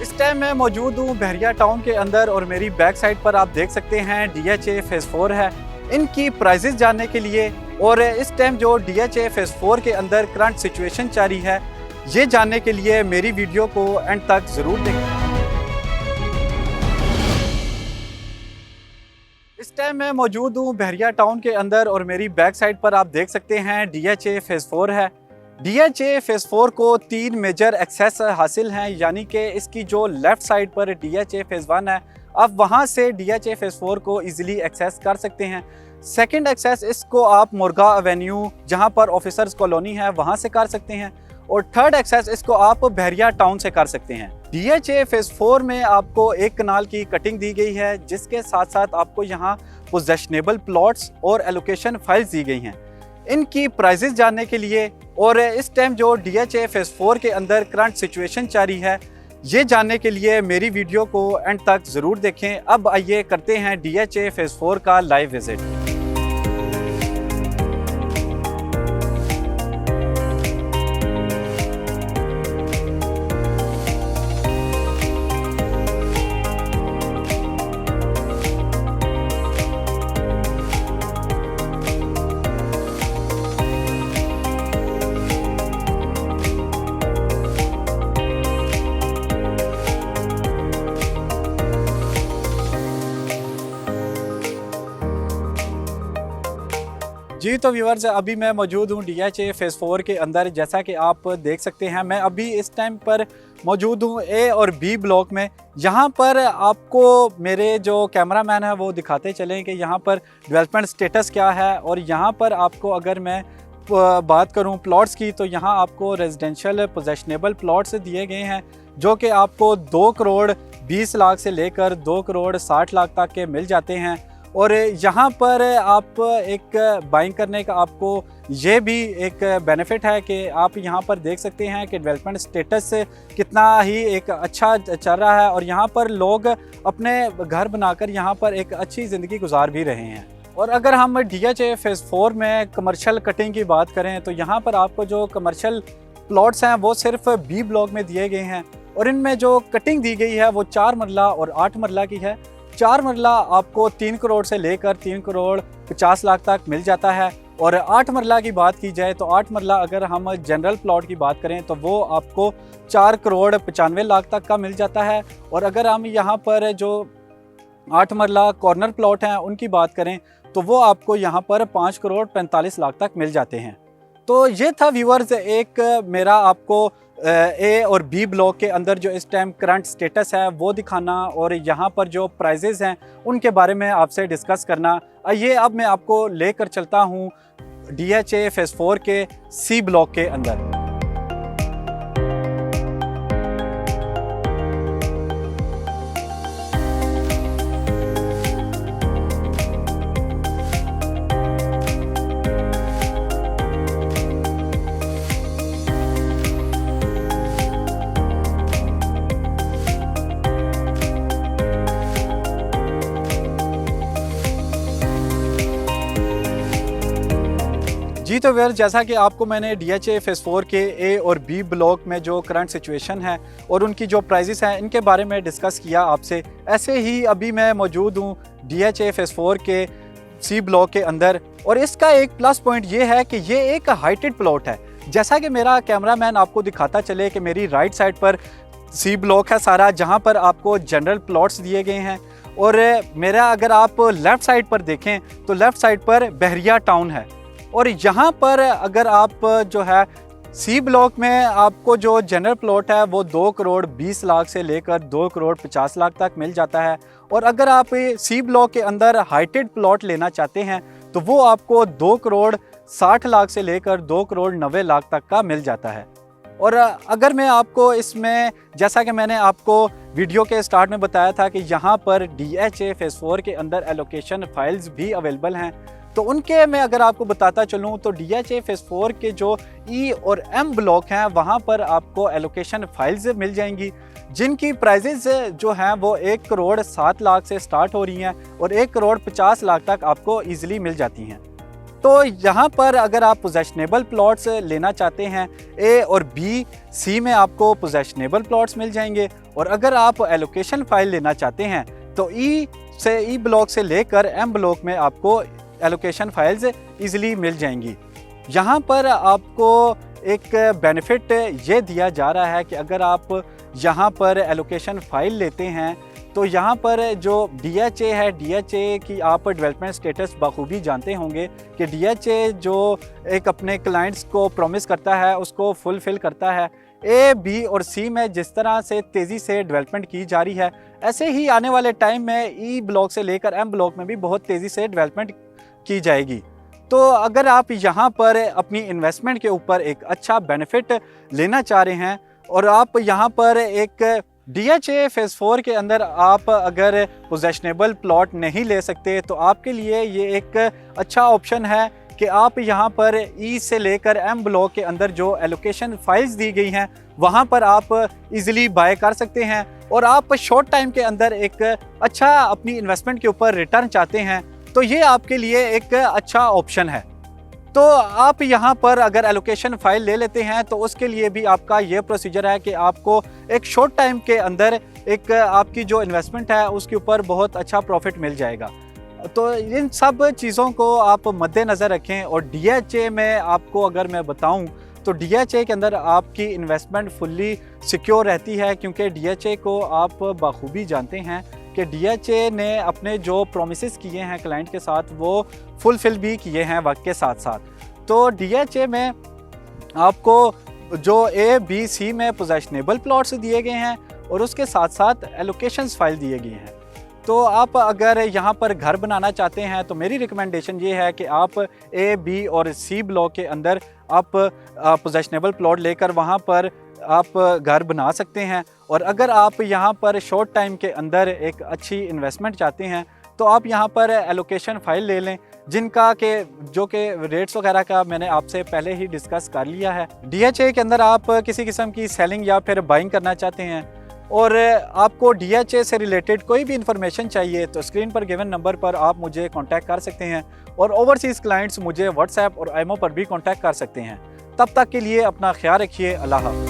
इस टाइम मैं मौजूद हूँ बहरिया टाउन के अंदर और मेरी बैक साइड पर आप देख सकते हैं DHA फेज़ 4 है। इनकी प्राइजेस जानने के लिए और इस टाइम जो DHA फेज़ 4 के अंदर करंट सिचुएशन जारी है, ये जानने के लिए मेरी वीडियो को एंड तक ज़रूर देखें। इस टाइम मैं मौजूद हूँ बहरिया टाउन के अंदर और मेरी बैक साइड पर आप देख सकते हैं DHA फेज़ 4 है। DHA फेज़ 4 को 3 मेजर एक्सेस हासिल हैं, यानी कि इसकी जो लेफ़्ट साइड पर DHA फेज़ 1 है, आप वहाँ से DHA फेज़ 4 को इजीली एक्सेस कर सकते हैं। सेकंड एक्सेस इसको आप मुर्गा एवेन्यू जहाँ पर ऑफिसर्स कॉलोनी है वहाँ से कर सकते हैं और थर्ड एक्सेस इसको आप बहरिया टाउन से कर सकते हैं। DHA फेज़ 4 में आपको एक कनाल की कटिंग दी गई है, जिसके साथ साथ आपको यहाँ पोजेशनेबल प्लॉट्स और एलोकेशन फाइल्स दी गई हैं। इनकी प्राइजेस जानने के लिए और इस टाइम जो DHA फेज़ 4 के अंदर करंट सिचुएशन जारी है, ये जानने के लिए मेरी वीडियो को एंड तक ज़रूर देखें। अब आइए करते हैं DHA फेज़ 4 का लाइव विजिट। जी तो व्यूअर्स, अभी मैं मौजूद हूँ DHA फेज़ 4 के अंदर। जैसा कि आप देख सकते हैं, मैं अभी इस टाइम पर मौजूद हूँ A और B ब्लॉक में। यहाँ पर आपको मेरे जो कैमरामैन है वो दिखाते चलें कि यहाँ पर डेवलपमेंट स्टेटस क्या है। और यहाँ पर आपको अगर मैं बात करूँ प्लॉट्स की, तो यहाँ आपको रेजिडेंशियल पोजेशनेबल प्लॉट्स दिए गए हैं, जो कि आपको 2 करोड़ 20 लाख से लेकर 2 करोड़ 60 लाख तक के मिल जाते हैं। और यहाँ पर आप एक बाइंग करने का आपको ये भी एक बेनिफिट है कि आप यहाँ पर देख सकते हैं कि डेवलपमेंट स्टेटस कितना ही एक अच्छा चल रहा है और यहाँ पर लोग अपने घर बनाकर यहाँ पर एक अच्छी ज़िंदगी गुजार भी रहे हैं। और अगर हम DHA फेज़ 4 में कमर्शियल कटिंग की बात करें, तो यहाँ पर आपको जो कमर्शियल प्लॉट्स हैं वो सिर्फ B ब्लॉक में दिए गए हैं और इनमें जो कटिंग दी गई है वो 4 मरला और 8 मरला की है। 4 मरला आपको 3 करोड़ से लेकर 3 करोड़ 50 लाख तक मिल जाता है। और 8 मरला की बात की जाए तो 8 मरला अगर हम जनरल प्लॉट की बात करें तो वो आपको 4 करोड़ 95 लाख तक का मिल जाता है। और अगर हम यहाँ पर जो 8 मरला कॉर्नर प्लॉट हैं उनकी बात करें तो वो आपको यहाँ पर 5 करोड़ 45 लाख तक मिल जाते हैं। तो ये था व्यूअर्स एक मेरा आपको A और B ब्लॉक के अंदर जो इस टाइम करंट स्टेटस है वो दिखाना और यहाँ पर जो प्राइजेज़ हैं उनके बारे में आपसे डिस्कस करना। ये अब मैं आपको लेकर चलता हूँ DHA फेज़ 4 के C ब्लॉक के अंदर। जी तो व्यूअर्स, जैसा कि आपको मैंने DHA फेज़ 4 के A और B ब्लॉक में जो करंट सिचुएशन है और उनकी जो प्राइजेस हैं इनके बारे में डिस्कस किया आपसे, ऐसे ही अभी मैं मौजूद हूँ DHA फेज़ 4 के C ब्लॉक के अंदर। और इसका एक प्लस पॉइंट ये है कि ये एक हाइटेड प्लॉट है। जैसा कि मेरा कैमरामैन आपको दिखाता चले कि मेरी राइट साइड पर C ब्लॉक है सारा, जहाँ पर आपको जनरल प्लॉट्स दिए गए हैं। और मेरा अगर आप लेफ़्ट साइड पर देखें तो लेफ़्ट साइड पर बहरिया टाउन है। और यहाँ पर अगर आप जो है C ब्लॉक में आपको जो जनरल प्लॉट है वो 2 करोड़ 20 लाख से लेकर 2 करोड़ 50 लाख तक मिल जाता है। और अगर आप C ब्लॉक के अंदर हाइटेड प्लॉट लेना चाहते हैं तो वो आपको 2 करोड़ 60 लाख से लेकर 2 करोड़ 90 लाख तक का मिल जाता है। और अगर मैं आपको इसमें, जैसा कि मैंने आपको वीडियो के स्टार्ट में बताया था कि यहाँ पर DHA फेज़ 4 के अंदर एलोकेशन फाइल्स भी अवेलेबल हैं, तो उनके मैं अगर आपको बताता चलूँ तो DHA फेज़ 4 के जो E और M ब्लॉक हैं वहाँ पर आपको एलोकेशन फाइल्स मिल जाएंगी, जिनकी प्राइजेस जो हैं वो 1 करोड़ 7 लाख से स्टार्ट हो रही हैं और 1 करोड़ 50 लाख तक आपको ईजिली मिल जाती हैं। तो यहाँ पर अगर आप पोजेशनेबल प्लॉट्स लेना चाहते हैं, ए और बी सी में आपको पोजेशनेबल प्लॉट्स मिल जाएंगे। और अगर आप एलोकेशन फाइल लेना चाहते हैं तो ई ब्लॉक से लेकर एम ब्लॉक में आपको एलोकेशन फाइल्स इजीली मिल जाएंगी। यहाँ पर आपको एक बेनिफिट ये दिया जा रहा है कि अगर आप यहाँ पर एलोकेशन फाइल लेते हैं तो यहाँ पर जो DHA है, DHA की आप डेवलपमेंट स्टेटस बखूबी जानते होंगे कि DHA जो एक अपने क्लाइंट्स को प्रॉमिस करता है उसको फुलफ़िल करता है। ए, बी और सी में जिस तरह से तेज़ी से डेवलपमेंट की जा रही है, ऐसे ही आने वाले टाइम में ई ब्लॉक से लेकर एम ब्लॉक में भी बहुत तेज़ी से डेवलपमेंट की जाएगी। तो अगर आप यहाँ पर अपनी इन्वेस्टमेंट के ऊपर एक अच्छा बेनिफिट लेना चाह रहे हैं और आप यहाँ पर एक DHA फेज़ 4 के अंदर आप अगर पोजेशनेबल प्लॉट नहीं ले सकते तो आपके लिए ये एक अच्छा ऑप्शन है कि आप यहाँ पर ई से लेकर एम ब्लॉक के अंदर जो एलोकेशन फाइल्स दी गई हैं वहाँ पर आप इजीली बाय कर सकते हैं। और आप शॉर्ट टाइम के अंदर एक अच्छा अपनी इन्वेस्टमेंट के ऊपर रिटर्न चाहते हैं तो ये आपके लिए एक अच्छा ऑप्शन है। तो आप यहाँ पर अगर एलोकेशन फाइल ले लेते हैं तो उसके लिए भी आपका ये प्रोसीजर है कि आपको एक शॉर्ट टाइम के अंदर एक आपकी जो इन्वेस्टमेंट है उसके ऊपर बहुत अच्छा प्रॉफिट मिल जाएगा। तो इन सब चीज़ों को आप मद्देनज़र रखें। और DHA में आपको अगर मैं बताऊं तो DHA के अंदर आपकी इन्वेस्टमेंट फुल्ली सिक्योर रहती है, क्योंकि DHA को आप बखूबी जानते हैं कि DHA ने अपने जो प्रोमिसेस किए हैं क्लाइंट के साथ वो फुलफिल भी किए हैं वक्त के साथ साथ। तो DHA में आपको जो A, B, C में पोजेशनेबल प्लॉट्स दिए गए हैं और उसके साथ साथ एलोकेशंस फाइल दिए गए हैं। तो आप अगर यहाँ पर घर बनाना चाहते हैं तो मेरी रिकमेंडेशन ये है कि आप A, B और C ब्लॉक के अंदर आप पोजेशनेबल प्लॉट लेकर वहाँ पर आप घर बना सकते हैं। और अगर आप यहाँ पर शॉर्ट टाइम के अंदर एक अच्छी इन्वेस्टमेंट चाहते हैं तो आप यहाँ पर एलोकेशन फाइल ले लें, जिनका के जो के रेट्स वगैरह का मैंने आपसे पहले ही डिस्कस कर लिया है। DHA के अंदर आप किसी किस्म की सेलिंग या फिर बाइंग करना चाहते हैं और आपको DHA से रिलेटेड कोई भी इंफॉर्मेशन चाहिए तो स्क्रीन पर गिवन नंबर पर आप मुझे कांटेक्ट कर सकते हैं। और ओवरसीज़ क्लाइंट्स मुझे व्हाट्सएप और IMO पर भी कांटेक्ट कर सकते हैं। तब तक के लिए अपना ख्याल रखिए। अल्लाह हाफ़िज़।